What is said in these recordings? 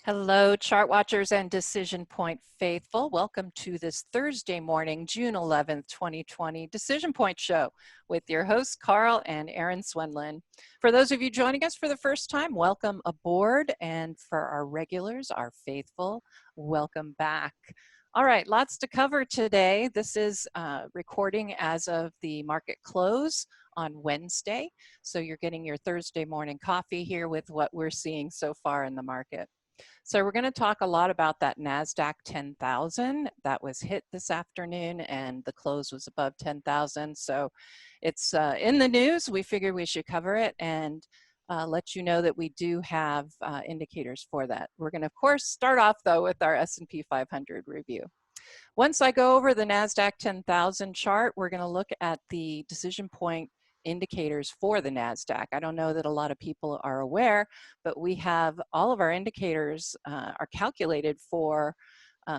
Hello, chart watchers and Decision Point faithful. Welcome to this Thursday morning, June 11th, 2020 Decision Point show with your hosts, Carl and Erin Swenlin. For those of you joining us for the first time, welcome aboard. And for our regulars, our faithful, welcome back. All right, lots to cover today. This is recording as of the market close on Wednesday. So you're getting your Thursday morning coffee here with what we're seeing so far in the market. So we're going to talk a lot about that Nasdaq 10,000 that was hit this afternoon, and the close was above 10,000. So it's in the news. We figured we should cover it and let you know that we do have indicators for that. We're going to, of course, start off though with our S&P 500 review. Once I go over the Nasdaq 10,000 chart, we're going to look at the decision point indicators for the Nasdaq. I don't know that a lot of people are aware, but we have all of our indicators are calculated for,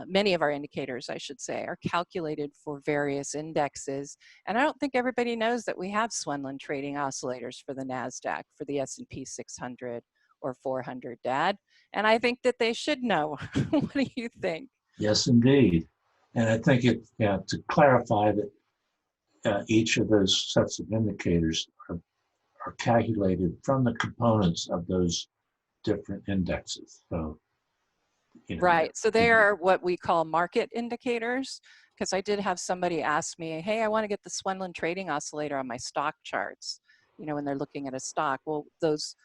many of our indicators, I should say, are calculated for various indexes. And I don't think everybody knows that we have Swenlin trading oscillators for the Nasdaq, for the S&P 600 or 400, Dad. And I think that they should know. What do you think? Yes, indeed. And I think to clarify that each of those sets of indicators are calculated from the components of those different indexes. So, Right. So they are what we call market indicators, because I did have somebody ask me, hey, I want to get the Swenlin trading oscillator on my stock charts, when they're looking at a stock. Well, those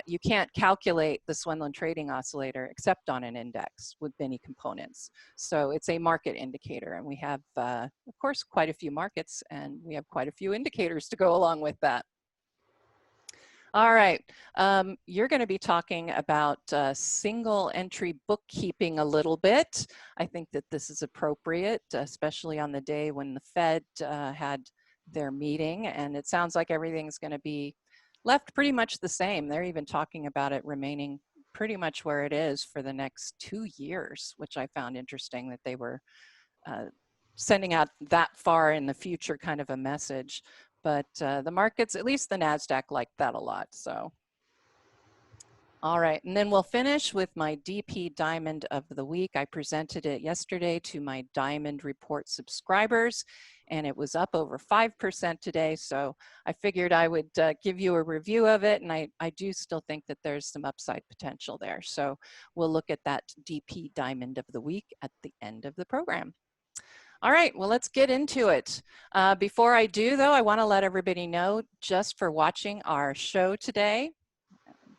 you can't calculate the Swenlin trading oscillator except on an index with many components. So it's a market indicator, and we have, of course, quite a few markets, and we have quite a few indicators to go along with that. All right, you're going to be talking about single entry bookkeeping a little bit. I think that this is appropriate, especially on the day when the Fed had their meeting, and it sounds like everything's going to be left pretty much the same. They're even talking about it remaining pretty much where it is for the next 2 years, which I found interesting that they were sending out that far in the future kind of a message. But the markets, at least the Nasdaq, liked that a lot. So, all right, and then we'll finish with my DP Diamond of the Week. I presented it yesterday to my Diamond Report subscribers, and it was up over 5% today. So I figured I would give you a review of it, and I do still think that there's some upside potential there. So we'll look at that DP Diamond of the Week at the end of the program. All right, well, let's get into it. Before I do, though, I want to let everybody know, just for watching our show today,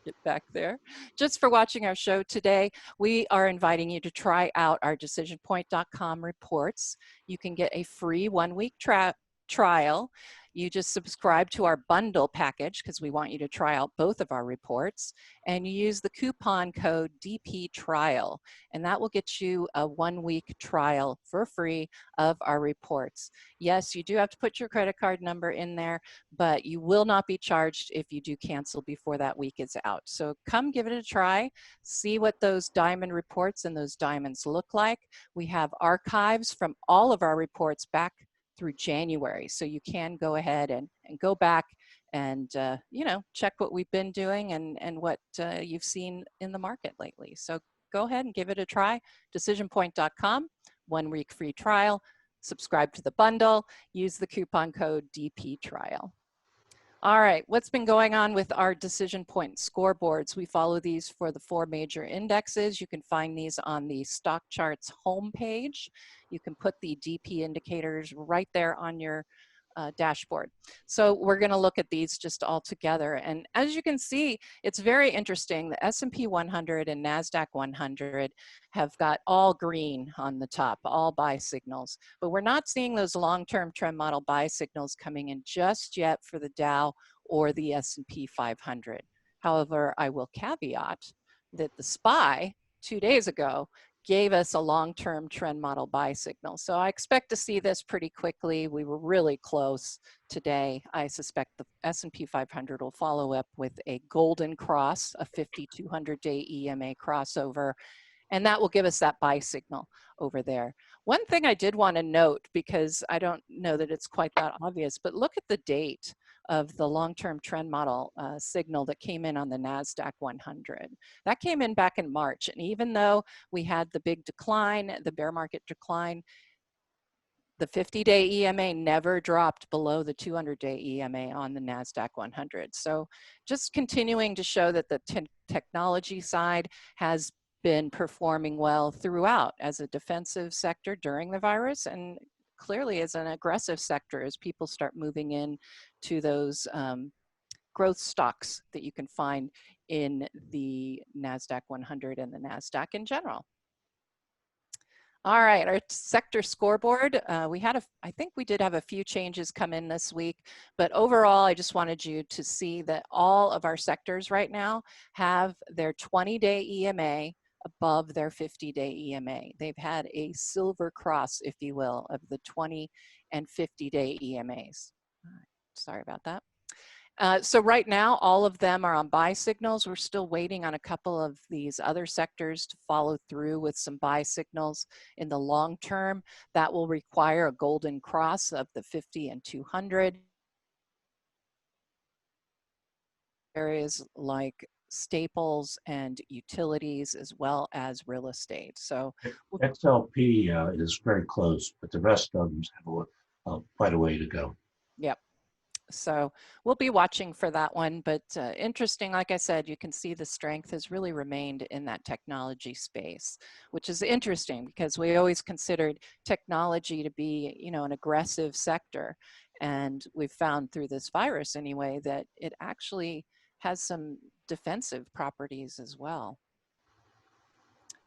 get back there, just for watching our show today, we are inviting you to try out our DecisionPoint.com reports. You can get a free 1-week trial. You just subscribe to our bundle package, because we want you to try out both of our reports, and you use the coupon code DP Trial, and that will get you a 1-week trial for free of our reports. Yes, you do have to put your credit card number in there, but you will not be charged if you do cancel before that week is out. So come give it a try, see what those diamond reports and those diamonds look like. We have archives from all of our reports back through January. So you can go ahead and go back and, check what we've been doing and what you've seen in the market lately. So go ahead and give it a try. DecisionPoint.com, 1-week free trial, subscribe to the bundle, use the coupon code DP Trial. All right, what's been going on with our Decision Point scoreboards? We follow these for the 4 major indexes. You can find these on the StockCharts homepage. You can put the DP indicators right there on your dashboard. So we're going to look at these just all together. And as you can see, it's very interesting. The S&P 100 and Nasdaq 100 have got all green on the top, all buy signals. But we're not seeing those long-term trend model buy signals coming in just yet for the Dow or the S&P 500. However, I will caveat that the SPY 2 days ago gave us a long-term trend model buy signal. So I expect to see this pretty quickly. We were really close today. I suspect the S&P 500 will follow up with a golden cross, a 50-200-day EMA crossover, and that will give us that buy signal over there. One thing I did want to note, because I don't know that it's quite that obvious, but look at the date. of the long-term trend model signal that came in on the Nasdaq 100. That came in back in March, and even though we had the big decline, the bear market decline, the 50-day EMA never dropped below the 200-day EMA on the Nasdaq 100. So just continuing to show that the technology side has been performing well throughout as a defensive sector during the virus, and clearly as an aggressive sector as people start moving in to those growth stocks that you can find in the Nasdaq 100 and the Nasdaq in general. All right, our sector scoreboard, I think we did have a few changes come in this week, but overall, I just wanted you to see that all of our sectors right now have their 20-day EMA above their 50-day EMA. They've had a silver cross, if you will, of the 20 and 50-day EMAs. Sorry about that. So right now, all of them are on buy signals. We're still waiting on a couple of these other sectors to follow through with some buy signals in the long term. That will require a golden cross of the 50 and 200. Areas like staples and utilities, as well as real estate. So XLP is very close, but the rest of them have quite a way to go. Yep. So we'll be watching for that one, but interesting, like I said, you can see the strength has really remained in that technology space, which is interesting because we always considered technology to be, you know, an aggressive sector. And we've found through this virus anyway, that it actually has some defensive properties as well.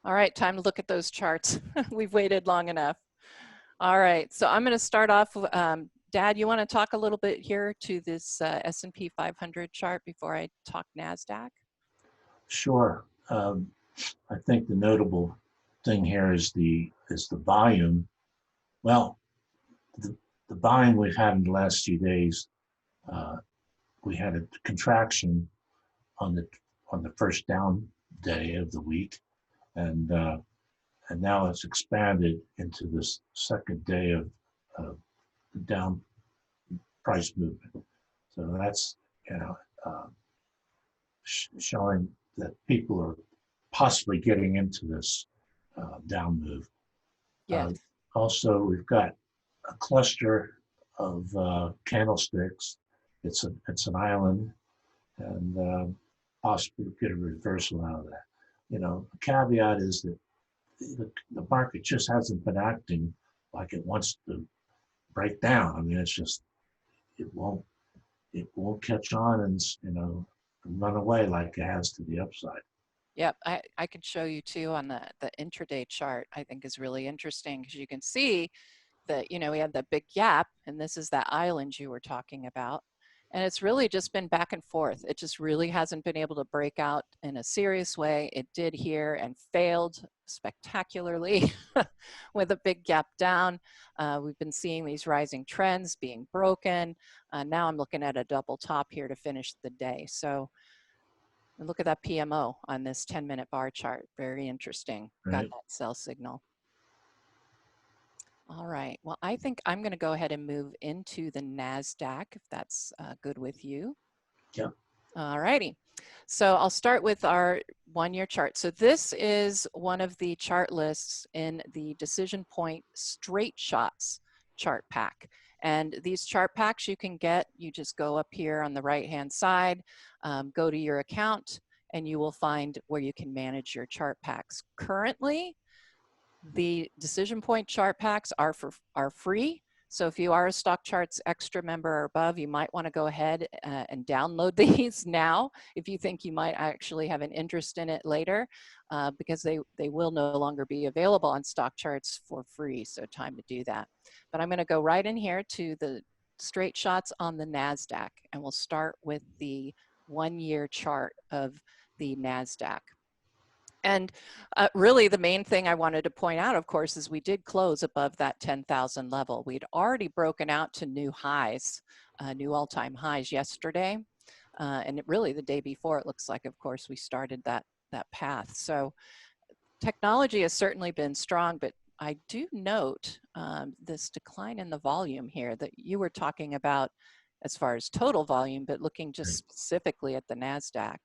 All right, time to look at those charts. We've waited long enough. All right, so I'm going to start off. Dad, you want to talk a little bit here to this S&P 500 chart before I talk NASDAQ? Sure. I think the notable thing here is the volume. Well, the volume we've had in the last few days, we had a contraction on the first down day of the week, and now it's expanded into this second day of down price movement. So that's, you know, showing that people are possibly getting into this down move. Yes. Also, we've got a cluster of candlesticks. It's an island, and possibly get a reversal out of that. You know, the caveat is that the market just hasn't been acting like it wants to break down. I mean, it's just it won't catch on and, you know, run away like it has to the upside. Yep, I could show you too on the intraday chart. I think is really interesting because you can see that, you know, we had that big gap, and this is that island you were talking about. And it's really just been back and forth. It just really hasn't been able to break out in a serious way. It did here and failed spectacularly with a big gap down. We've been seeing these rising trends being broken. Now I'm looking at a double top here to finish the day. So look at that PMO on this 10-minute bar chart. Very interesting. Right. Got that sell signal. All right, well, I think I'm going to go ahead and move into the NASDAQ, if that's good with you. Yeah. All righty. So I'll start with our one-year chart. So this is one of the chart lists in the DecisionPoint Straight Shots chart pack. And these chart packs you can get, you just go up here on the right-hand side, go to your account, and you will find where you can manage your chart packs. Currently, the DecisionPoint chart packs are free. So if you are a StockCharts Extra member or above, you might want to go ahead and download these now if you think you might actually have an interest in it later, because they will no longer be available on StockCharts for free. So time to do that. But I'm going to go right in here to the straight shots on the NASDAQ, and we'll start with the one-year chart of the NASDAQ. And really the main thing I wanted to point out, of course, is we did close above that 10,000 level. We'd already broken out to new highs, new all-time highs yesterday. And really the day before, it looks like, of course, we started that path. So technology has certainly been strong, but I do note this decline in the volume here that you were talking about as far as total volume, but looking just Right. specifically at the Nasdaq.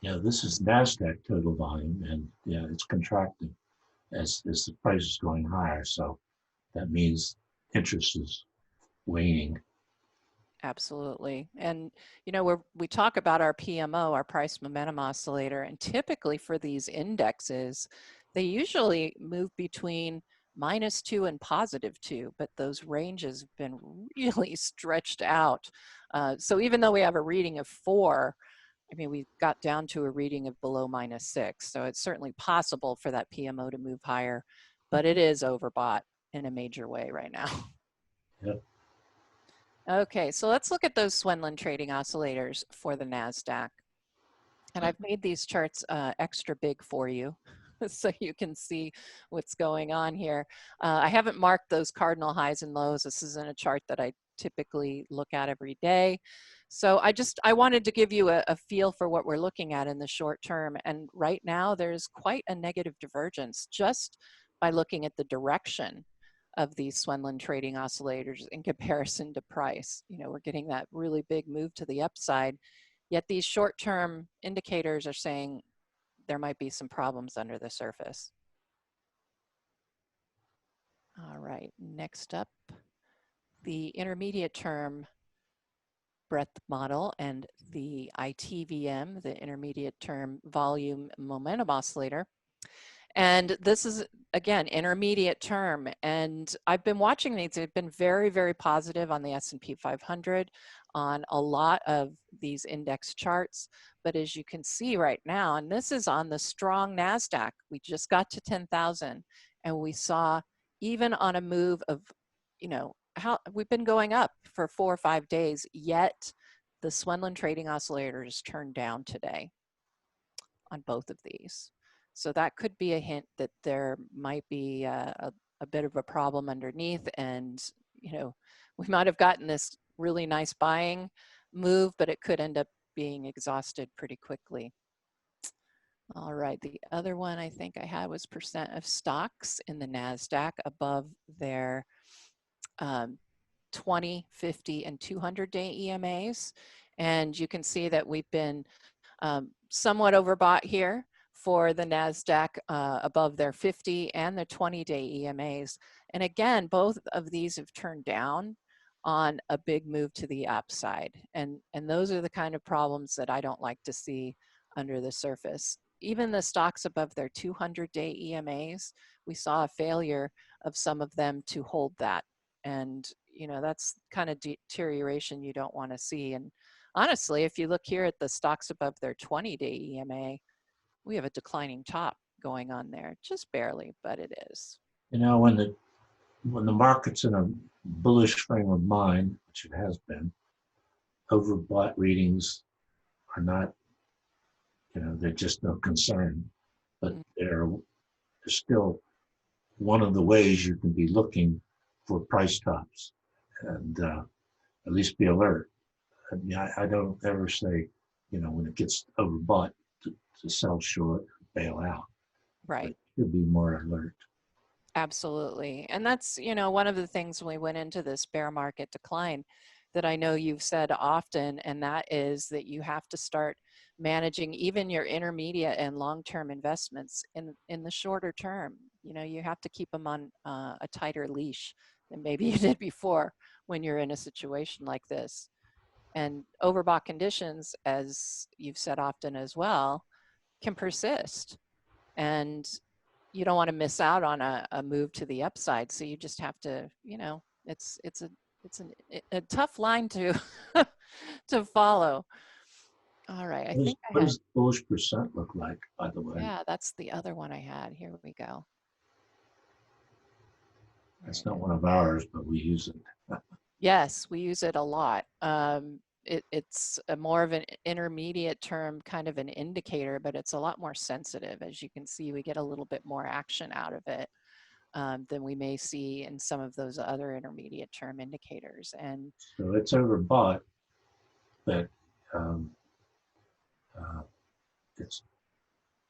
Yeah, this is Nasdaq total volume, and yeah, it's contracting as the price is going higher. So that means interest is waning. Absolutely. And, you know, we talk about our PMO, our price momentum oscillator, and typically for these indexes, they usually move between -2 and +2, but those ranges have been really stretched out. So even though we have a reading of 4, I mean, we got down to a reading of below -6. So it's certainly possible for that PMO to move higher, but it is overbought in a major way right now. Yep. Okay, so let's look at those Swenlin trading oscillators for the NASDAQ. And I've made these charts extra big for you so you can see what's going on here. I haven't marked those cardinal highs and lows. This isn't a chart that I typically look at every day. So I wanted to give you a feel for what we're looking at in the short term. And right now there's quite a negative divergence just by looking at the direction of these Swenlin trading oscillators in comparison to price. You know, we're getting that really big move to the upside, yet these short-term indicators are saying there might be some problems under the surface. All right, next up, the intermediate term breadth model and the ITVM, the intermediate term volume momentum oscillator. And this is, again, intermediate term. And I've been watching these. They've been very, very positive on the S&P 500, on a lot of these index charts. But as you can see right now, and this is on the strong NASDAQ, we just got to 10,000. And we saw, even on a move of, you know, how we've been going up for 4 or 5 days, yet the Swenlin trading oscillators turned down today on both of these. So that could be a hint that there might be a bit of a problem underneath, and you know, we might have gotten this really nice buying move, but it could end up being exhausted pretty quickly. All right, the other one I think I had was percent of stocks in the NASDAQ above their 20, 50, and 200-day EMAs. And you can see that we've been somewhat overbought here for the NASDAQ above their 50 and their 20-day EMAs. And again, both of these have turned down on a big move to the upside. And those are the kind of problems that I don't like to see under the surface. Even the stocks above their 200-day EMAs, we saw a failure of some of them to hold that. And you know, that's kind of deterioration you don't want to see. And honestly, if you look here at the stocks above their 20-day EMA, we have a declining top going on there, just barely, but it is. You know, when the market's in a bullish frame of mind, which it has been, overbought readings are not, you know, they're just no concern. But they're still one of the ways you can be looking for price tops, and at least be alert. I mean, I don't ever say, you know, when it gets overbought to sell short, bail out. Right. But you'll be more alert. Absolutely. And that's, you know, one of the things when we went into this bear market decline that I know you've said often, and that is that you have to start managing even your intermediate and long-term investments in the shorter term. You know, you have to keep them on a tighter leash than maybe you did before when you're in a situation like this. And overbought conditions, as you've said often as well, can persist. And you don't want to miss out on a move to the upside. So you just have to, you know, it's a tough line to to follow. All right, I think I What had, does bullish percent look like, by the way? yeah, that's the other one I had. Here we go. That's not one of ours, but we use it. Yes, we use it a lot. It's more of an intermediate term, kind of an indicator, but it's a lot more sensitive. As you can see, we get a little bit more action out of it than we may see in some of those other intermediate term indicators. And So it's overbought, but um, uh, it's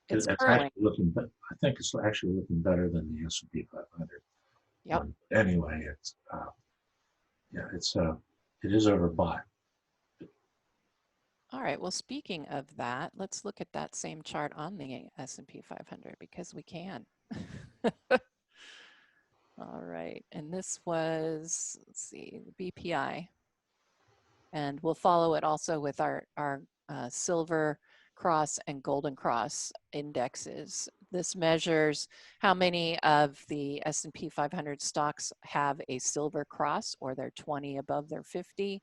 currently, actually looking. But I think it's actually looking better than the S&P 500. yep. Anyway, it's yeah, it is overbought. All right, well, speaking of that, let's look at that same chart on the S&P 500 because we can. All right, and this was, let's see, the BPI. And we'll follow it also with our silver cross and golden cross indexes. This measures how many of the S&P 500 stocks have a silver cross, or they're 20 above their 50.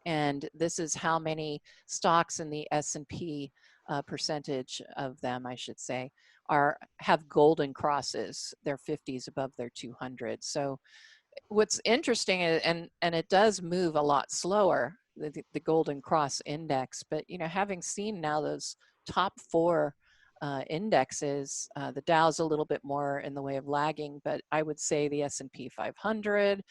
And this is how many stocks in the S&P percentage of them, I should say, have golden crosses. They're 50s above their 200. So what's interesting is, and it does move a lot slower, the Golden Cross Index, but having seen now those top four indexes, the Dow's a little bit more in the way of lagging, but I would say the S&P 500,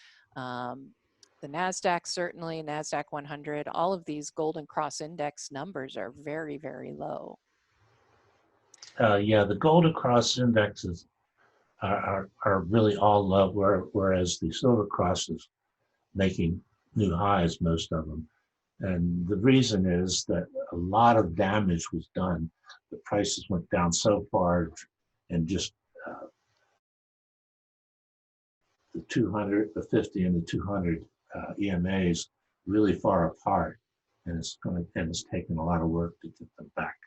the Nasdaq certainly, Nasdaq 100, all of these Golden Cross Index numbers are very, very low. Yeah, the Golden Cross indexes are really all low, whereas the Silver Cross is making new highs, most of them. And the reason is that a lot of damage was done. The prices went down so far, and just the 200, the 50, and the 200 EMAs really far apart, and it's taken a lot of work to get them back.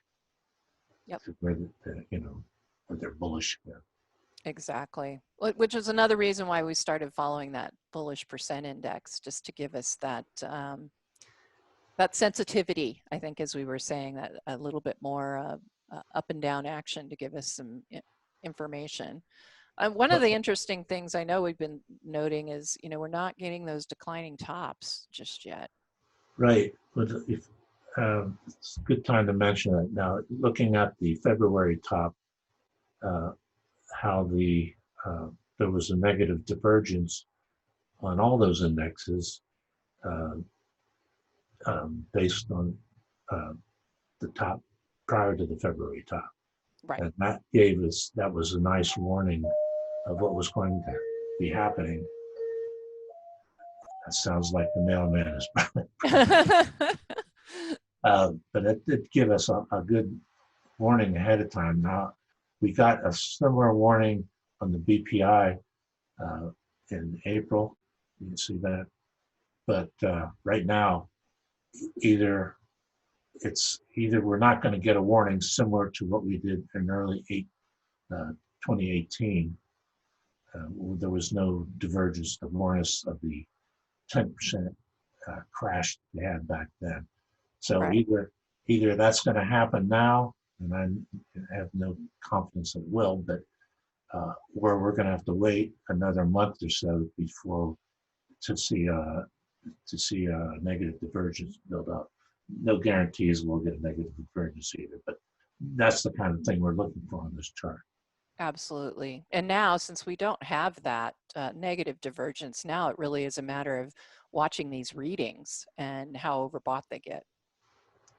Yep. To where where they're bullish. Yeah. Exactly, which is another reason why we started following that Bullish Percent Index, just to give us that that sensitivity, I think, as we were saying, that a little bit more up and down action to give us some information. One of the interesting things I know we've been noting is, we're not getting those declining tops just yet. Right, but it's a good time to mention it now. Looking at the February top, how there was a negative divergence on all those indexes based on the top prior to the February top. Right. And that was a nice warning of what was going to be happening. That sounds like the mailman is but it did give us a good warning ahead of time. Now, we got a similar warning on the BPI in April. You can see that. But right now, either we're not going to get a warning similar to what we did in early 2018. There was no divergence to warn us of the 10% crash they had back then. So right. either that's going to happen now, and I have no confidence it will, but or we're going to have to wait another month or so before to see a negative divergence build up. No guarantees we'll get a negative divergence either, but that's the kind of thing we're looking for on this chart. Absolutely. And now, since we don't have that negative divergence, now it really is a matter of watching these readings and how overbought they get.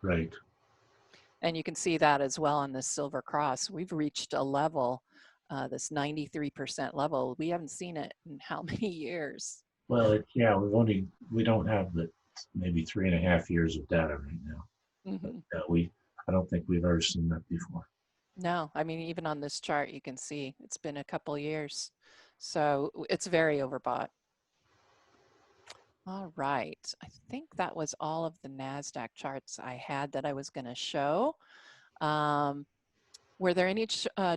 Right. And you can see that as well on this Silver Cross. We've reached a level, this 93% level. We haven't seen it in how many years? Well, we don't have maybe 3.5 years of data right now. Mm-hmm. But, I don't think we've ever seen that before. No, I mean, even on this chart, you can see it's been a couple years. So it's very overbought. All right, I think that was all of the NASDAQ charts I had that I was going to show. Were there any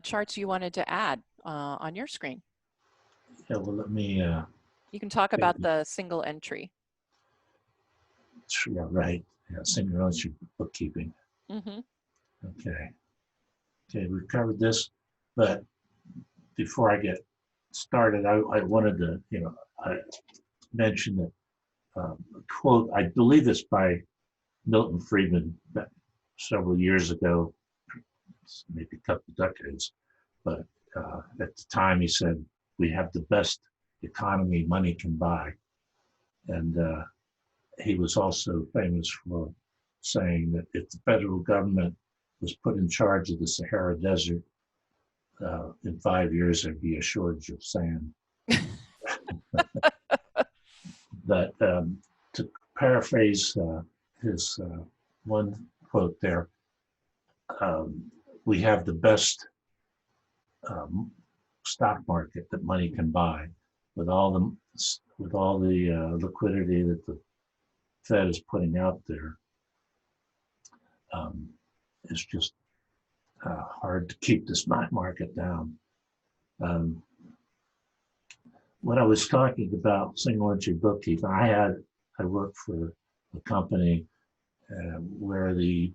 charts you wanted to add on your screen? Yeah, well, let me... you can talk about the single entry. Yeah, right. Yeah, single entry bookkeeping. Mm-hmm. Okay, we've covered this, but before I get started, I wanted to, mention that a quote, I believe it's by Milton Friedman several years ago, maybe a couple of decades, but at the time he said, "We have the best economy money can buy." And he was also famous for saying that if the federal government was put in charge of the Sahara Desert, in 5 years there'd be a shortage of sand. But to paraphrase his one quote there. We have the best stock market that money can buy, with all the liquidity that the Fed is putting out there. It's just hard to keep this market down. When I was talking about single entry bookkeeping, I worked for a company where the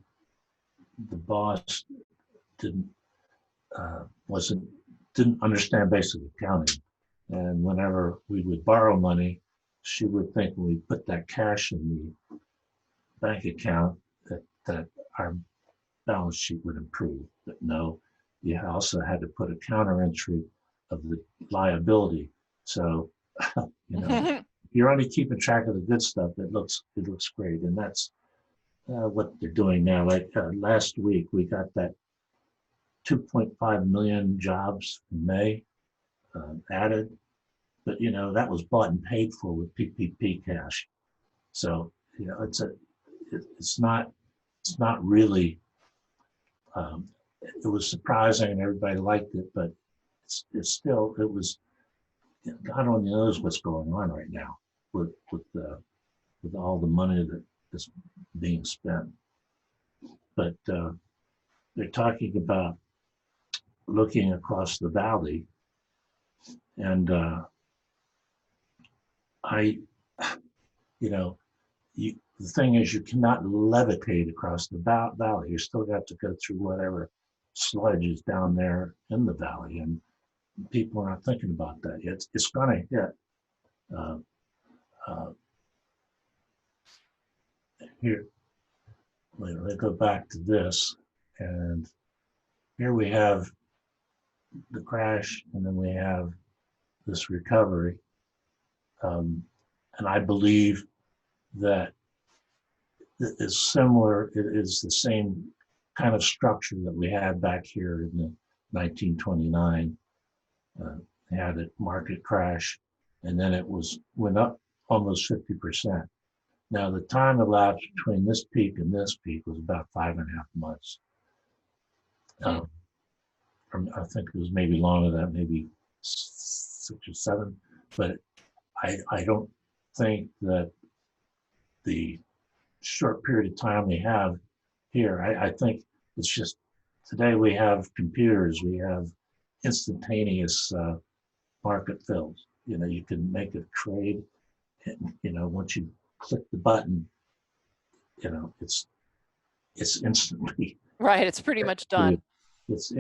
boss didn't understand basic accounting, and whenever we would borrow money, she would think when we put that cash in the bank account that our balance sheet would improve. But no, you also had to put a counter entry of the liability. So, you're only keeping track of the good stuff. It looks great, and that's what they're doing now. Like last week, we got that 2.5 million jobs in May added, but that was bought and paid for with PPP cash. So it's not really. It was surprising and everybody liked it, but it was. God only knows what's going on right now with all the money that's being spent. But they're talking about looking across the valley, and the thing is, you cannot levitate across the valley. You still got to go through whatever sludge is down there in the valley, and people are not thinking about that yet. It's going to hit. Here, let me go back to this, and here we have the crash, and then we have this recovery, and I believe that it is similar. It is the same kind of structure that we had back here in the 1929. They had a market crash, and then it went up almost 50%. Now, the time elapsed between this peak and this peak was about 5.5 months. I think it was maybe longer than that, maybe 6 or 7. But I don't think that the short period of time we have here, I think it's just today we have computers, we have instantaneous market fills. You can make a trade, and once you click the button, it's instantly right. It's pretty much done. It's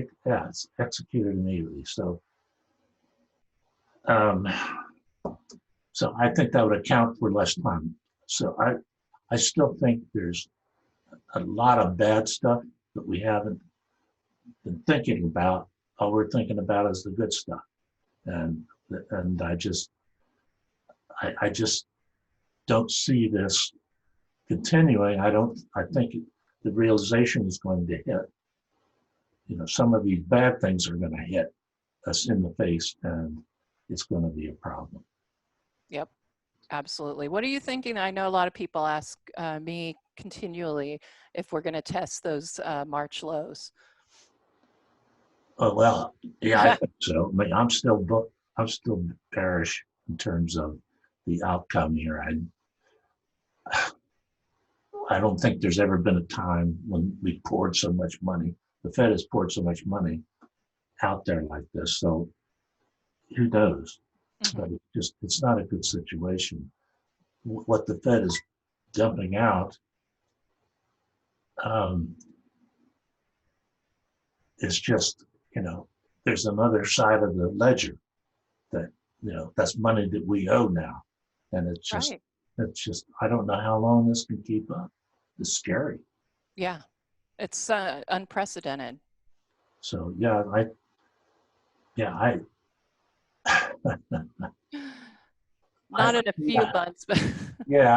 executed immediately. So, so I think that would account for less time. So I still think there's a lot of bad stuff that we haven't been thinking about. All we're thinking about is the good stuff, and I just don't see this continuing. I think the realization is going to hit. Some of these bad things are going to hit us in the face, and it's going to be a problem. Yep, absolutely. What are you thinking? I know a lot of people ask me continually if we're going to test those March lows. Oh, well, yeah, I think so. I mean, I'm still bearish in terms of the outcome here. I don't think there's ever been a time when we poured so much money. The Fed has poured so much money out there like this. So who knows? But it's not a good situation. What the Fed is dumping out is just, there's another side of the ledger that, that's money that we owe now. And it's just, I don't know how long this can keep up. It's scary. Yeah, it's unprecedented. So, I not in a few months, but here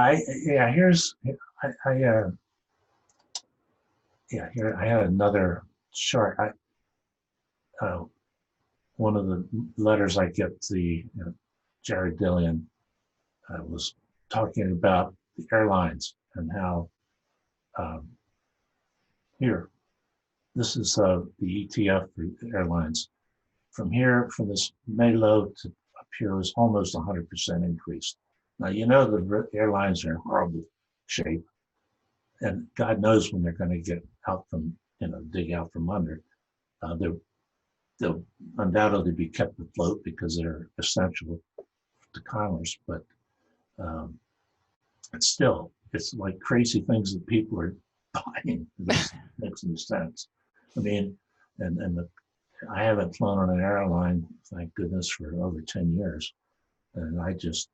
I had another chart. One of the letters I get, Jerry Dillian was talking about the airlines and how here, this is the ETF for airlines. From here, from this May low to up here was almost 100% increase. Now, you know, the airlines are in horrible shape, and God knows when they're going to get out from, dig out from under. They'll undoubtedly be kept afloat because they're essential to commerce, but it's like crazy things that people are buying. This makes no sense. I mean, I haven't flown on an airline, thank goodness, for over 10 years. And I just,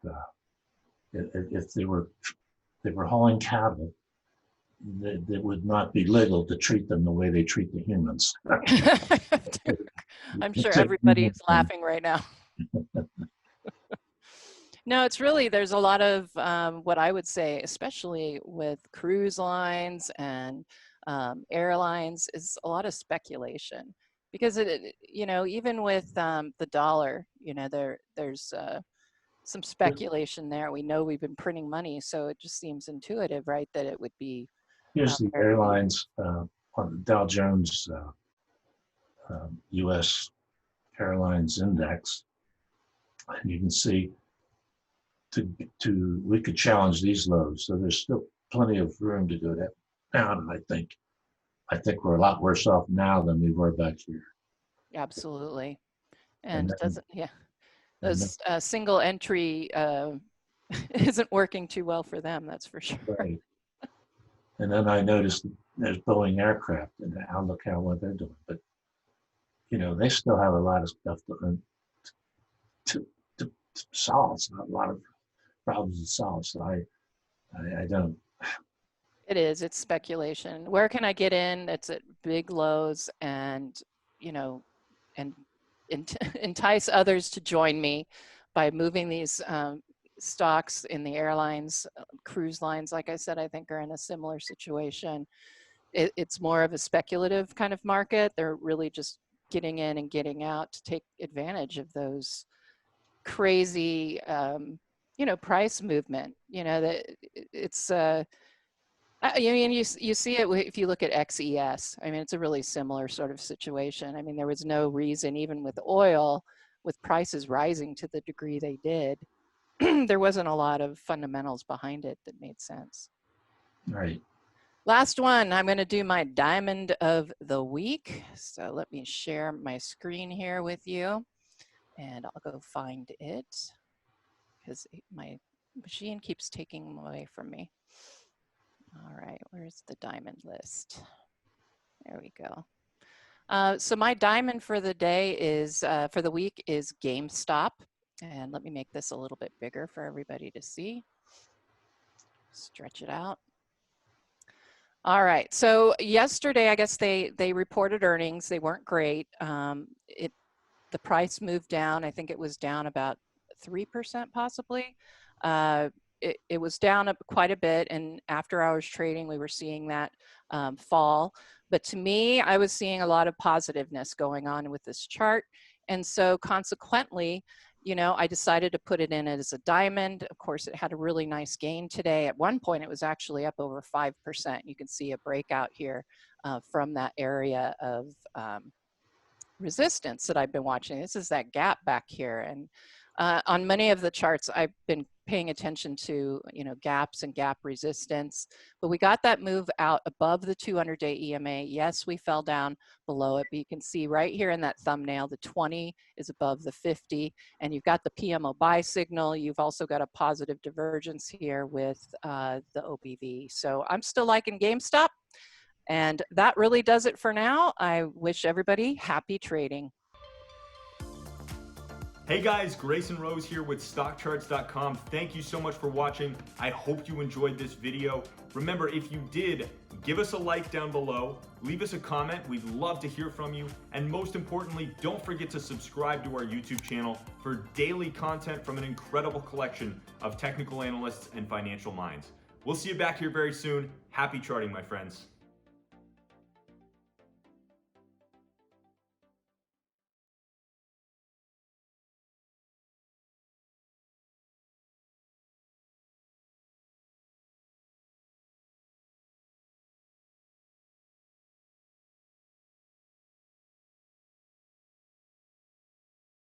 if they were hauling cattle, it would not be legal to treat them the way they treat the humans. I'm sure everybody is laughing right now. No, it's really, there's a lot of what I would say, especially with cruise lines and airlines, is a lot of speculation. Because, even with the dollar, there's some speculation there. We know we've been printing money, so it just seems intuitive, right, that it would be. Here's the airlines on the Dow Jones U.S. Airlines Index, and you can see we could challenge these lows. So there's still plenty of room to go down, and I think we're a lot worse off now than we were back here. Absolutely, and those single entry isn't working too well for them. That's for sure. Right. And then I noticed there's Boeing aircraft, and look how well they're doing. But they still have a lot of stuff to solve. It's not a lot of problems to solve. So I don't. It's speculation. Where can I get in? It's at big lows, and and entice others to join me by moving these stocks in the airlines. Cruise lines, like I said, I think are in a similar situation. It's more of a speculative kind of market. They're really just getting in and getting out to take advantage of those crazy, price movement. That it's. You see it if you look at XES. I mean, it's a really similar sort of situation. I mean, there was no reason, even with oil, with prices rising to the degree they did, there wasn't a lot of fundamentals behind it that made sense. Right. Last one, I'm going to do my diamond of the week. So let me share my screen here with you, and I'll go find it because my machine keeps taking them away from me. All right, where's the diamond list? There we go. So my diamond for the day is, for the week, is GameStop. And let me make this a little bit bigger for everybody to see. Stretch it out. All right, so yesterday, I guess they reported earnings. They weren't great. The price moved down. I think it was down about 3% possibly. It was down quite a bit, and after hours trading, we were seeing that fall. But to me, I was seeing a lot of positiveness going on with this chart. And so consequently, I decided to put it in as a diamond. Of course, it had a really nice gain today. At one point, it was actually up over 5%. You can see a breakout here from that area of resistance that I've been watching. This is that gap back here. And on many of the charts, I've been paying attention to, gaps and gap resistance, but we got that move out above the 200-day EMA. Yes, we fell down below it, but you can see right here in that thumbnail, the 20 is above the 50, and you've got the PMO buy signal. You've also got a positive divergence here with the OBV. So I'm still liking GameStop, and that really does it for now. I wish everybody happy trading. Hey guys, Grayson Rose here with StockCharts.com. Thank you so much for watching. I hope you enjoyed this video. Remember, if you did, give us a like down below, leave us a comment. We'd love to hear from you. And most importantly, don't forget to subscribe to our YouTube channel for daily content from an incredible collection of technical analysts and financial minds. We'll see you back here very soon. Happy charting, my friends.